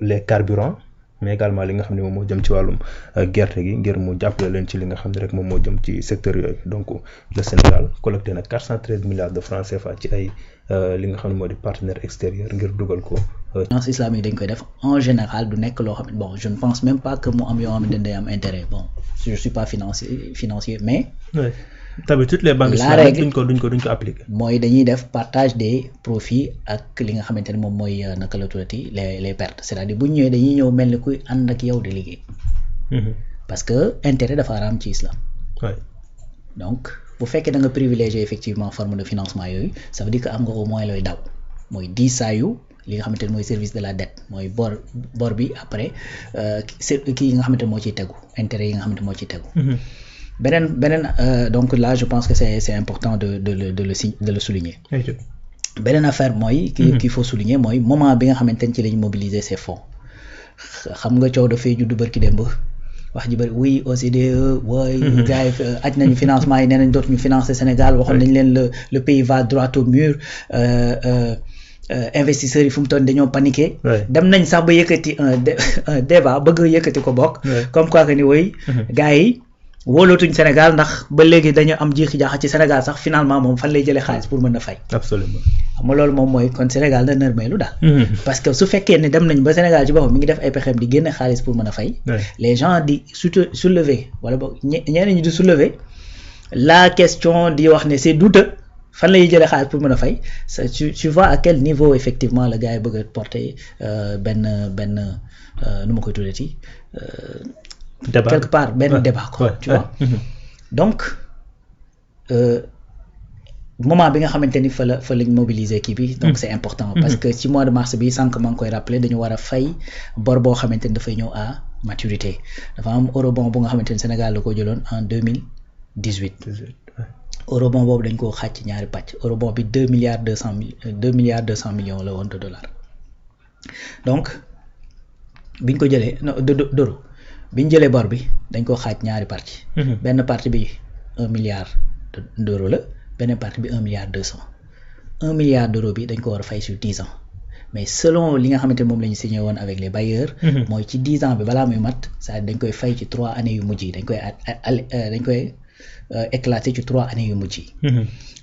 les carburants mais également li nga xam ne moom moo jëm ci wàllum gerte gi ngir mu jàppale leen ci li nga xam ne rek moom moo jëm ci secteur yooyu donc le Sénégal collecté na 413 milliards de francs CFA ci ay li nga xam ne moo di partenaire extérieur ngir dugal ko. finance islamique dañ koy def en général du nekk loo xam ne bon je ne pense même pas que mu am yoo xamante ne day am intérêt bon je suis pas financier mais. oui tamit toutes les banques islamiques duñ ko appliquer. mooy dañuy def partage des profits ak li nga xamante ne moom mooy naka la tuddati les pertes c'est-à-dire bu ñu ñëwee dañuy ñëw mel ni kuy ànd ak yow di liggéey. parce que intérêt dafa araam ci islam. oui donc bu fekkee da nga privilégier effectivement forme de financement yooyu ça veut dire que am nga au moins looy daw mooy diisaayu li nga xamante ne mooy service de la dette mooy bor bi après kii yi nga xamante ne moo ciy tegu intérêt yi nga xamante moo ciy tegu. beneen donc là je pense que c'est important de le souligner. beneen affaire mooy. qu'il faut souligner mooy moment bi nga xamante ne ci lañ mobiliser ces fonds xam nga coow dafay juddu barki démb wax ji bëri oui OCDE wooy gars yi aj nañu financement yi nee nañ dootuñu financer Sénégal waxoon nañ leen le pays va droit au mur. Investisseurs yi fu mu toll dañoo paniqué. dem nañ sax ba yëkkati un débat bëgg yëkkati ko bokk. comme quoi que ni woy gars yi wóolootuñ Sénégal ndax ba léegi dañu am jiixi jaaxa ci Sénégal sax finalement moom fan lay jëlee xaalis pour mën a fay. absolument xam nga loolu moom mooy kon Sénégal da nërmeelu daal. parce que su fekkee ne dem nañ ba Sénégal ci boppam mi ngi def ay pexeem di génne xaalis pour mën a fay. les gens di soulever wala boog ñeneen ñi di soulever la question di wax ne c'est douteux. fan lay jëlee xaalis pour mën a fay tu vois à quel niveau effectivement la gars yi bëgg a porter benn nu ma koy tuddati. débat quelque part benn débat quoi tu vois. donc moment bi nga xamante ni fa lañ mobiliser kii bi. donc c'est important. parce que ci mois de mars bi sànq maa ngi koy rappeler dañu war a fay bor boo xamante ni dafay ñëw à maturité dafa am eurobond bu nga xamante ni Sénégal la ko jëloon en 2018. eurobond boobu dañ koo xaaj ci ñaari pàcc eurobond bi 2 milliards 200 millions la woon de dollars donc biñ ko jëlee d'euro biñ jëlee bor bi dañ koo xaaj ñaari partie benn partie bi 1 milliard d'euros la benn partie bi 1 milliard 200 1 milliard d'euros bi dañ ko war a fay sur 10 ans mais selon li nga xamante moom la ñu signé woon avec les bailleurs. mooy ci 10 ans bi balaa muy mat c'est-à-dire dañ koy fay ci 3 années yu mujj yi dañ koy éclaté ci 3 années yu mujj yi.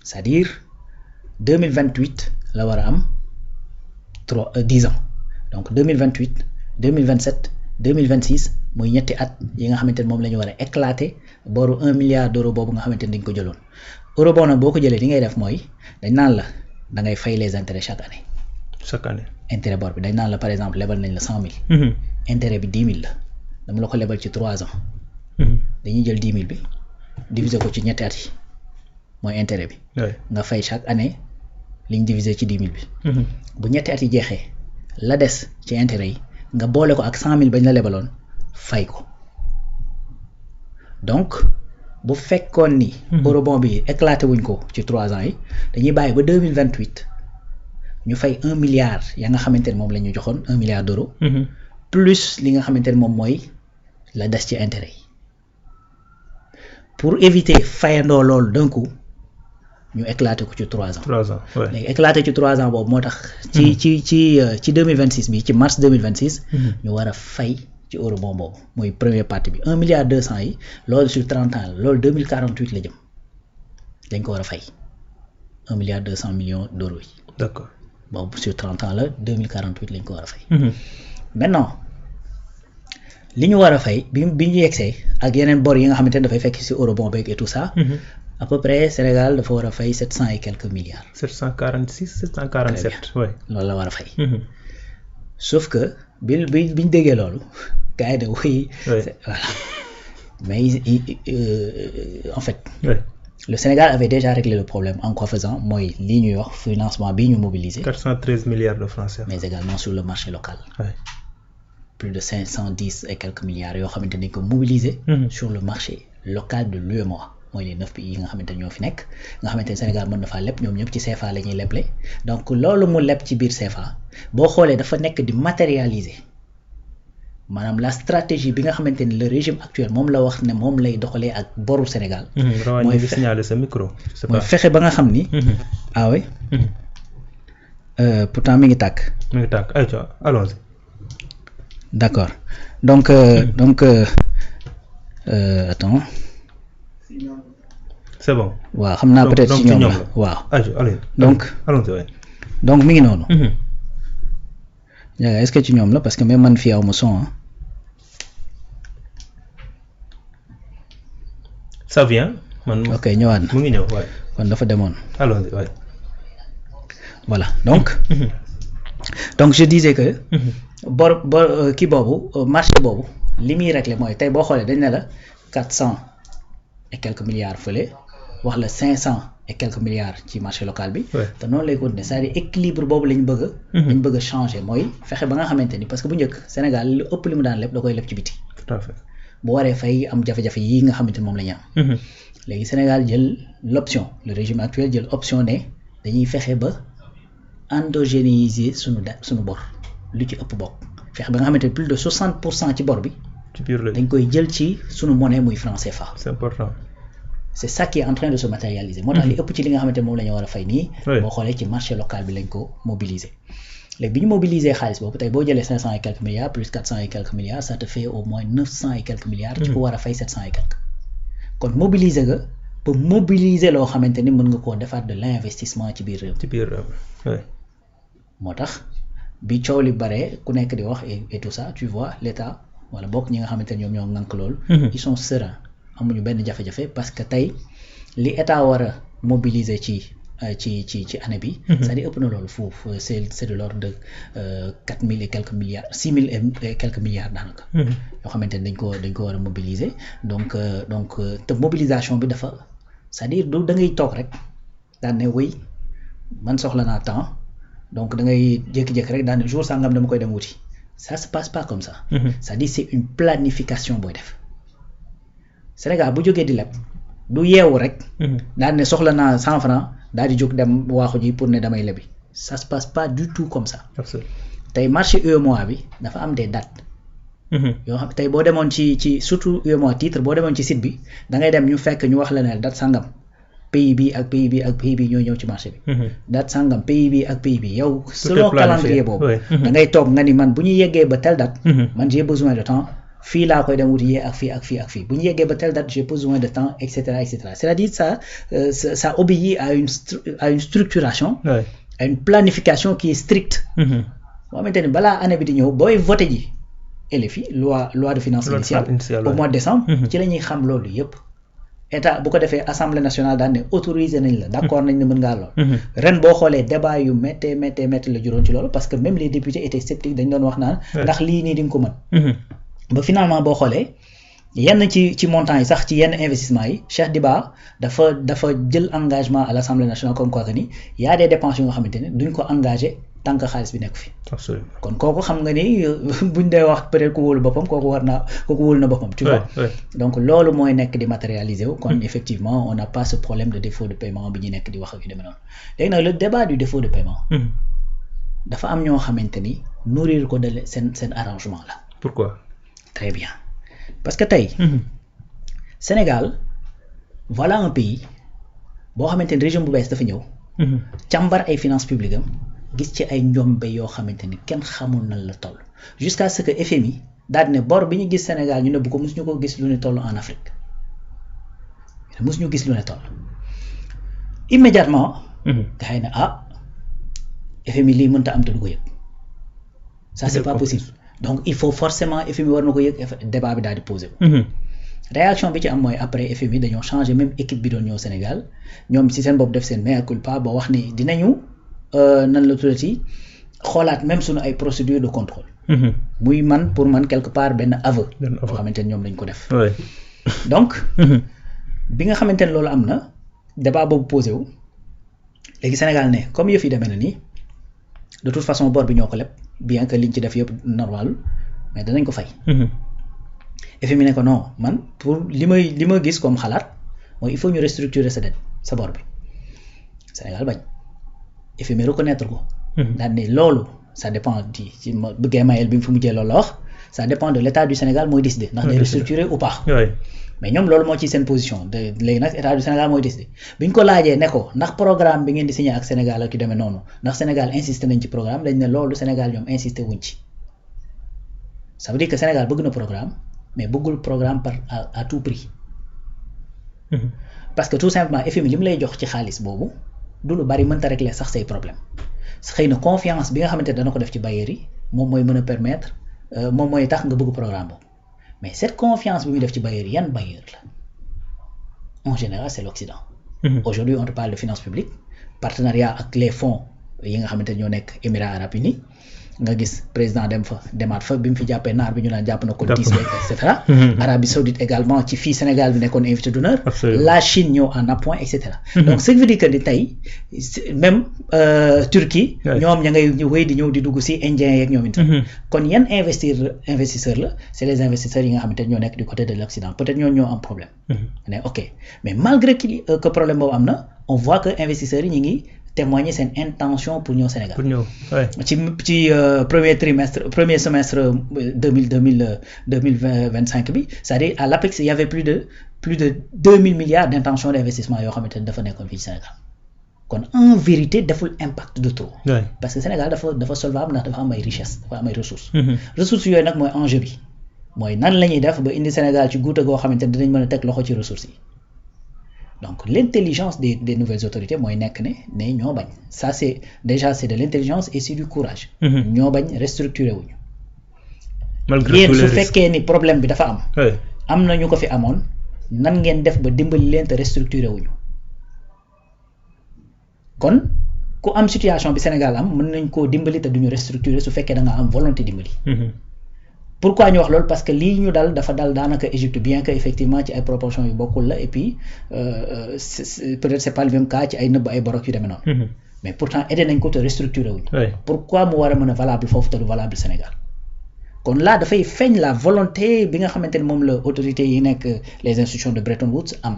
c'est-à-dire 2028 la war a am 10 ans donc 2028 2027 2026 muy ñetti at yi nga xamante ne moom la ñu war a éclaté boru 1 milliard d'euros boobu nga xamante ne dañ ko jëloon. eurobond nag boo ko jëlee li ngay def mooy dañ naan la da ngay fay les intérêts chaque année. chaque année intérêt bor bi dañ naan la par exemple lebal nañ la 100 000. intérêt bi 10 000 la dama la ko lebal ci 3 ans. dañuy jël 10 000 bi. diviser ko ci ñetti at yi mooy intérêt bi. nga fay chaque année liñ diviser ci 10 000 bi. bu ñetti at yi jeexee la des ci intérêt yi nga boole ko ak 100 000 bañ la lebaloon fay ko donc bu fekkoon ni. eurobond bi éclaté wuñ ko ci 3 ans yi dañuy bàyyi ba 2028 ñu fay 1 milliard ya nga xamante ne moom la ñu joxoon 1 milliard d'euros. plus li nga xamante ne moom mooy la des ci intérêt yi. pour éviter fayandoo loolu d'un coup ñu éclaté ko ci 3 ans. 3 ans ouais. léegi éclaté ci 3 ans boobu moo tax. ci 2026 bi ci mars 2026. ñu war a fay ci eurobond boobu mooy première partie bi 1 milliard 200 yi loolu sur 30 ans la loolu 2048 la jëm dañ ko war a fay 1 milliard 200 millions d'euros yi. d'accord boobu sur 30 ans la 2048 lañ ko war a fay. maintenant. li ñu war a fay bi ñu yegsee ak yeneen bor yi nga xamante ne dafay fekk ci eurobond beeg et tout ça. à peu près Sénégal dafa war a fay 700 et quelques milliards. 746 747. oui loolu la war a fay. sauf que bi ñu déggee loolu gars yi de oui. voilà mais en fait. le Sénégal avait déjà réglé le problème en quoi faisant mooy lii ñuy wax financement bii ñu mobiliser. 413 milliards de francs CFA. mais également sur le marché local. plus de 510 et quelques milliards yoo xamante ni ko mobiliser. sur le marché local de l'UEMOA mooy les 9 pays yi nga xamante ne ñoo fi nekk nga xamante ne Sénégal mën na faa leb ñoom ñëpp ci CFA la ñuy leble donc loolu mu leb ci biir CFA boo xoolee dafa nekk di matérialiser maanaam la stratégie bi nga xamante ni le régime actuel moom la wax ne moom lay doxalee ak boru Sénégal. mooy signaler sa micro. mooy fexe ba nga xam ni. ah oui. pourtant mi ngi tàkk. ayca allons-y. d'accord donc attends. c'est bon. waaw xam naa peut-être ci ñoom la waaw. donc mi ngi noonu. est-ce que ci ñoom la parce que même man fii aw ma son ah. ça vient man. ok ñëwaat na mu ngi ñëw waay. kon dafa demoon. allons-y waay. voilà donc je disais que. bor kii boobu marché boobu li muy réglé mooy tey boo xoolee dañ ne la 400 et quelques milliards fële wax la 500 et quelques milliards ci marché local bi. te noonu lay continuer c'est-à-dire équilibre boobu lañ bëgg a. lañ bëgg a changer mooy fexe ba nga xamante ni parce que bu njëkk Sénégal lu ëpp li mu daan lépp da koy lépp ci biti. tout à fait bu waree fay am jafe-jafe yi nga xamante ni moom la ñu am. léegi Sénégal jël l'option le régime actuel jël option ne dañuy fexe ba endogénéiser suñu bor. lu ci ëpp bokk fexe ba nga xamante ne plus de 60% ci bor bi. ci biir la dañ koy jël ci sunu monnaie muy franc CFA. c'est important. c'est ça qui est en train de se matérialiser. moo tax li ëpp ci li nga xamante ne moom la ñu war a fay nii. boo xoolee ci marché local bi lañ ko mobiliser. léegi bi ñu mobiliser xaalis boobu tey boo jëlee 500 et quelques milliards plus 400 et quelques milliards ça te fait au moins 900 et quelques milliards. ci ko war a fay 700 et quelques. kon mobiliser nga ba mobiliser loo xamante ni mën nga koo defaat de l'investissement ci biir réew. ci biir réew moo tax. bi coow li bare ku nekk di wax et tout ça tu vois l'état wala bokk ñi nga xamante ne ñoom ñoo ŋànk loolu. ils sont sereins amuñu benn jafe-jafe parce que tey li état war a mobiliser ci année bi. c'est-à-dire ëpp na loolu foofu c'est de l'ordre de 4000 et quelques milliards 6000 et quelques milliards daanaka. yoo xamante ne dañ ko war a mobiliser donc te mobilisation bi dafa c'est-à-dire du da ngay toog rek daan ne wéy man soxla naa temps. donc da ngay jékki-jékki rek daal ne jour sangam dama koy dem wuti ça se passe pas comme ça. c'est-à-dire c'est une planification booy def Sénégal bu jógee di leb du yeewu rek. daal ne soxla naa 100 francs daal di jóg dem waaxu ji pour ne damay lebi ça se passe pas du tout comme ça. tey marché UEMOA bi dafa am des dates. yoo xam tey boo demoon ci surtout UEMOA titre boo demoon ci site bi da ngay dem ñu fekk ñu wax la ne date sangam. pays bi ak pays bi ak pays bi ñoo ñëw ci marché bi. date sangam pays bi ak pays bi yow. selon calendrier boobu. da ngay toog nga ni man bu ñu yeggee ba telle date. man j'ai besoin de temps fii laa koy dem wuti yee ak fii ak fii ak fii bu ñu yeggee ba telle date j'ai besoin de temps et cetera et cetera c'est-à-dire ça obéit à une structuration. à une planification qui est stricte. boo xamante ni balaa année bi di ñëw booy voté ji LFI loi de finances initiale au mois de décembre. ci la ñuy xam loolu yëpp. état bu ko defee assemblée nationale daan ne autorisé nañ la d'accord nañ ne mën ngaa lool. ren boo xoolee débat yu méttee la juróon ci loolu parce que même les députés étaient sceptiques dañ doon wax naan. ndax lii nii di nga ko mën. ba finalement boo xoolee yenn ci montants yi sax ci yenn investissement yi Cheikh Diba dafa jël engagement à l'assemblée nationale comme quoi que ni y a des dépenses yu nga xamante ne duñ ko engagé tant que xaalis bi nekk fi. absolument kon kooku xam nga ni buñ dee wax peut-être ku wóolu boppam kooku wóolu na boppam. tu vois donc loolu mooy nekk di matérialiser wu. kon effectivement on n'a pas ce problème de défaut de paiement bi ñu nekk di wax ak yu demee noonu léegi nag le débat du défaut de paiement. dafa am ñoo xamante ni nourrir ko de seen arrangement la. pourquoi. très bien parce que tey. Sénégal voilà un pays boo xamante ni régime bu bees dafa ñëw. càmbar ay finances publiques am. gis ci ay njombe yoo xamante ni kenn xamul nan la toll jusqu'à ce que FMI daal ne bor bi ñu gis Sénégal ñu ne bu ko mosuñu ko gis lu ne toll en Afrique mosuñu gis lu ne toll immédiatement gars yi ne FMI lii mënta am te du ko yëg ça c'est pas possible donc il faut forcément FMI war na ko yëg débat bi daal di posé wu réaction bi ci am mooy après FMI dañoo changé même équipe bi doon ñëw Sénégal ñoom si seen bopp def seen mea culpa ba wax ni dinañu nan la tuddati xoolaat même suñu ay procédures de contrôle. muy man pour man quelque part benn aveu. boo xamante ne ñoom lañ ko def. donc. bi nga xamante ne loolu am na débat boobu posé wu léegi Sénégal ne comme yëf yi demee na nii de toute façon bor bi ñoo ko leb bien que liñ ci def yëpp normal mais danañ ko fay. FMI ne ko non man pour li ma gis comme xalaat mooy il faut ñu restructurer sa dette sa bor bi Sénégal bañ. FMI reconnaître ko. daal ne loolu ça dépend ci ma bëggee mayel bi mu fi mujjee loolu la wax ça dépend de l'état du Sénégal mooy décider ndax day restructurer ou pas. mais ñoom loolu moo ci seen position de léegi nag état du Sénégal mooy décider bi ñu ko laajee ne ko ndax programme bi ngeen di signé ak Sénégal ak yu demee noonu ndax Sénégal insisté nañ ci programme dañ ne loolu Sénégal ñoom insisté wuñ ci ça veut dire que Sénégal bëgg na programme mais bëggul programme à tout prix. Parce que tout simplement FMI li mu lay jox ci xaalis boobu du lu bari mënta régler sax say problème xëy na confiance bi nga xamante ne dana ko def ci bailleurs yi moom mooy mën a permettre moom mooy tax nga bëgg programme boobu mais cette confiance bi muy def ci bailleurs yi yan bailleur la en général c'est l'Occident. Aujourd'hui on te parle de finances publiques partenariat ak les fonds yi nga xamante ne ñoo nekk Émirats arabes unis nga gis président demaat fa bi mu fi jàppee naar bi ñu naan jàpp na ko tiis beeg et cetera. Arabie Saoudite également ci fii Sénégal bi nekkoon invité d'honneur. La Chine ñëw en appoint et cetera. Donc ce qui veut dire que ni tey même Turquie. ñoom ña ngay wéy di ñëw di dugg si Indiens yeeg ñoom itam. kon yan investisseurs la c'est les investisseurs yi nga xamante ne ñoo nekk du côté de l'Occident peut-être ñoo am problème. mais ok mais malgré que problème boobu am na on voit que investisseurs yi ñu ngi témoigner seen intention pour ñëw Sénégal. pour ñëw ci premier semestre 2025 bi c'est-à-dire à l'APEX il y avait plus de 2000 milliards d'intentions d'investissement yoo xamante ne dafa nekkoon fii Sénégal kon en vérité deful impact de trop. parce que Sénégal dafa solvable ndax dafa am ay richesses dafa am ay ressources. ressources yooyu nag mooy enjeu bi mooy nan la ñuy def ba indi Sénégal ci guuta goo xamante ne dinañ mën a teg loxo ci ressources yi. Donc l'intelligence des nouvelles autorités mooy nekk ne ñoo bañ ça c'est de l'intelligence et c'est du courage. ñoo bañ restructurer wuñu. malgré tous les risques su fekkee ni problème bi dafa am na ñu ko fi amoon nan ngeen def ba dimbali leen te restructurer wuñu kon ku am situation bi Sénégal am mën nañ koo dimbali te duñu restructurer su fekkee da nga am volonté dimbali. Pourquoi ñu wax loolu parce que lii ñu dal dafa dal daanaka Égypte bien que effectivement ci ay proportions yu bokkul la et puis peut-être c'est pas le même cas ci ay nëbb ay borok yu demee noonu. mais pourtant aidé nañ ko te restructuré wuñ. pourquoi mu war a mën a valable foofu te du valable Sénégal. kon là dafay feeñ la volonté bi nga xamante ne moom la autorités yi nekk les institutions de Bretton Woods am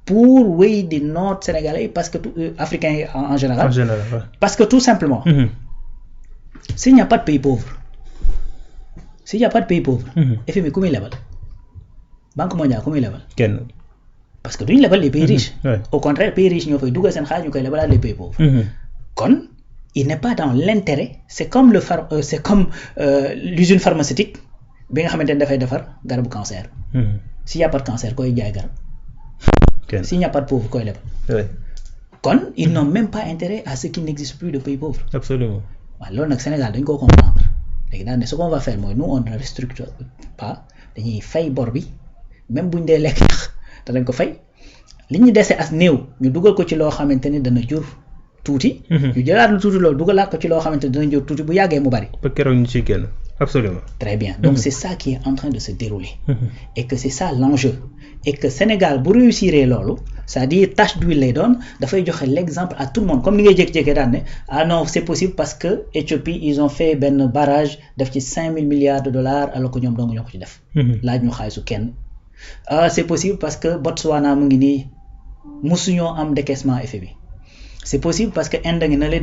pour wéy di noot Sénégalais parce que africains yi en général. parce que tout simplement. s'il n'y a pas de pays pauvre. S'il n'y a pas de pays pauvre, FMI ku muy lebal Banque mondiale ku muy lebal kenn parce que duñu lebal les pays riches. Au contraire pays riches ñoo fay dugal seen xaalis ñu koy lebalaat les pays pauvres. kon il n'est pas dans l'intérêt c'est comme l'usine pharmaceutique bi nga xamante ne dafay defar garabu cancer. S'il n'y a pas de cancer koy jaay garab. S'il n'y a pas de pauvre koy lebal. kon ils n'ont même pas intérêt à ce qu'il n'existe plus de pays pauvres. Absolument. waaw loolu nag Sénégal dañ koo comprendre. léegi daal ne ce qu'on va faire mooy nous on ne restructure pas dañuy fay bor bi même buñ dee lekk ñax danañ ko fay li ñu dese as néew ñu dugal ko ci loo xamante ni dana jur tuuti. ñu jëlaat lu tuuti loolu dugalaat ko ci loo xamante ni dana jur tuuti bu yàggee mu bari. ba keroog ñu ciy génn absolument. très bien donc c'est ça qui est en train de se dérouler. et que c'est ça l'enjeu et que Sénégal bu réussir loolu c'est-à-dire tache d'huile lay doon dafay joxe l'exemple à tout le monde comme ni ngay jékki-jékki daan ne ah non c'est possible parce que Éthiopie ils ont fait benn barrage def ci 5000 milliards de dollars alors que ñoom dong ñoo ko ci def. laaj ñu xaalisu kenn. ah c'est possible parce que Botswana mu ngi nii musuñoo am décaissement FMI. c'est possible parce que Inde ngi na le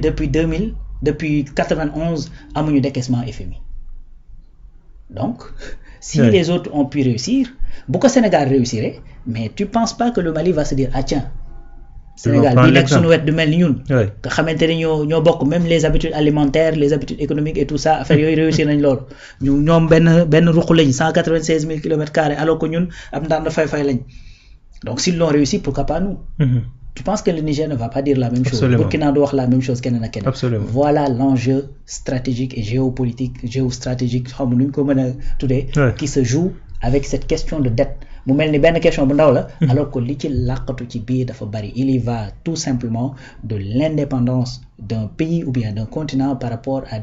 depuis 91 amuñu décaissement FMI. donc si les autres ont pu réussir bu ko Sénégal réussir mais tu penses pas que le Mali va se dire ah tiens Sénégal bi nekk suñu wet du mel ni ñun nga xamante ne ñoo bokk même les habitudes alimentaires les habitudes économiques et tout ça affaire yooyu réussir nañ loolu ñoom benn ruq lañ 196 000 kilomètres carrés alors que ñun am ndaan fay lañ donc s'ils l'ont réussi pourquoi pas nous. Tu penses que le Niger ne va pas dire la même chose? Burkina doit wax la même chose keneen ak keneen. Absolument. Voilà l'enjeu stratégique et géostratégique xam nu ñu ko mën a tuddee. qui se joue avec cette question de dette mu mel ni benn question bu ndaw la. alors que li ci làqatu ci biir dafa bari il y va tout simplement de l'indépendance d'un pays ou bien d'un continent par rapport à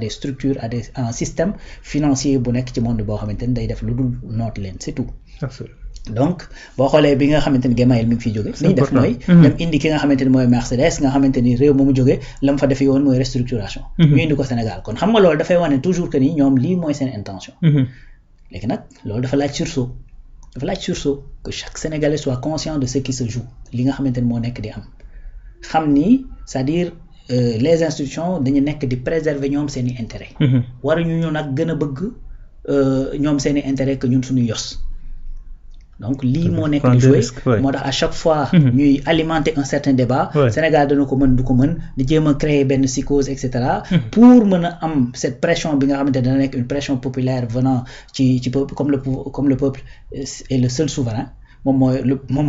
des structures à un système financier bu nekk ci monde boo xamante ni day def lu dul noot leen c'est tout. Absolument. donc boo xoolee bi nga xamante ni Gemayel mi ngi fiy jóge li ñu def mooy dem indi ki nga xamante ni mooy Mercedes nga xamante ni réew moomu jógee la mu fa defe yoon mooy restructuration ñu indi ko Sénégal kon xam nga loolu dafay wane toujours que ni ñoom lii mooy seen intention léegi nag loolu dafa laaj sursaut que chaque Sénégalais soit conscient de ce qui se joue li nga xamante ni moo nekk di am xam ni c'est-à-dire les institutions dañu nekk di préserver ñoom seen i intérêt waruñu ñu nag gën a bëgg ñoom seen i intérêt que ñun suñu yos donc lii moo nekk di jouer moo tax à chaque fois ñuy alimenter un certain débat Sénégal dana ko mën du ko mën di jéem a créer benn psychose et cetera pour mën a am cette pression bi nga xamante ne dana nekk une pression populaire venant ci peuple comme le peuple est le seul souverain moom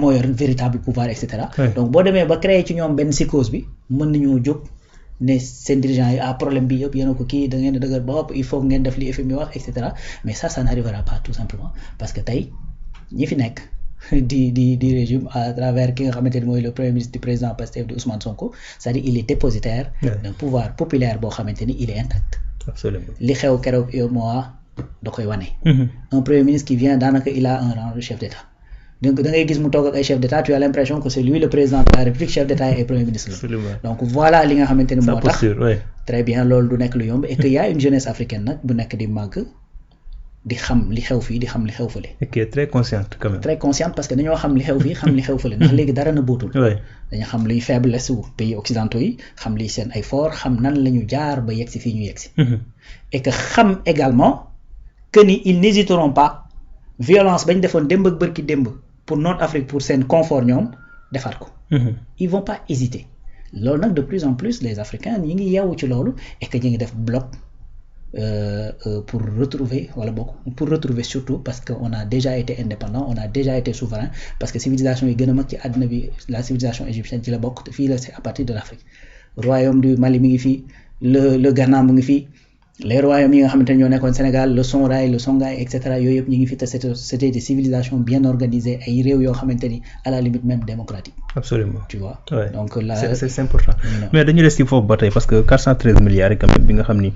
mooy véritable pouvoir et cetera donc boo demee ba créer ci ñoom benn psychose bi mën nañoo jóg ne seen dirigeants yi problème bi yëpp yéen a ko kii da ngeen a dëgër bopp il faut ngeen def li FMI wax et cetera mais ça n'arrivera pas tout simplement parce que tey ñi fi nekk di régime à travers ki nga xamante ni mooy le premier ministre du président Pastef de Ousmane Sonko c'est-à-dire il est dépositaire d'un pouvoir populaire boo xamante ni il est intact. Absolument. li xew keroog UEMOA da koy wane. Un premier ministre qui vient daanaka il a un rang de chef d'État. Donc da ngay gis mu toog ak ay chef d'État tu as l'impression que c'est lui le président de la République chef d'État et premier ministre. Donc voilà li nga xamante ni moo tax très bien loolu du nekk lu yomb et que y a une jeunesse africaine nag bu nekk di màgg di xam li xew fii di xam li xew fële. et qui est très consciente quand même. très consciente parce que dañoo xam li xew fii xam li xew fële ndax léegi dara na bootul. dañu xam liy faiblesse wu pays occidentaux yi xam liy seen ay fort xam nan la ñu jaar ba yegsi fii ñu yegsi. et que xam également que ni ils n'hésiteront pas violence bañ defoon démb ak bërki démb pour Nord Afrique pour seen confort ñoom defaat ko. ils vont pas hésiter loolu nag de plus en plus les Africains ñi ngi yeewu ci loolu et que ñi ngi def bloc. Pour retrouver surtout parce que on a déjà été indépendant on a déjà été souverain parce que civilisation yi gën a mag ci àddina bi la civilisation égyptienne ci la bokk fii la c'est à partir de l'Afrique royaume du Mali mi ngi fii le Ghana mu ngi fii les royaumes yi nga xamante ne ñoo nekkoon Sénégal le Songhai le Songhai et cetera yooyu yëpp ñu ngi fi te c'était des civilisations bien organisées ay réew yoo xamante ni à la limite même démocratique. Absolument. Tu vois. Ouais. Donc là c'est important mais dañu des ci foofu ba tey parce que 413 milliards yi quand même bi nga xam ni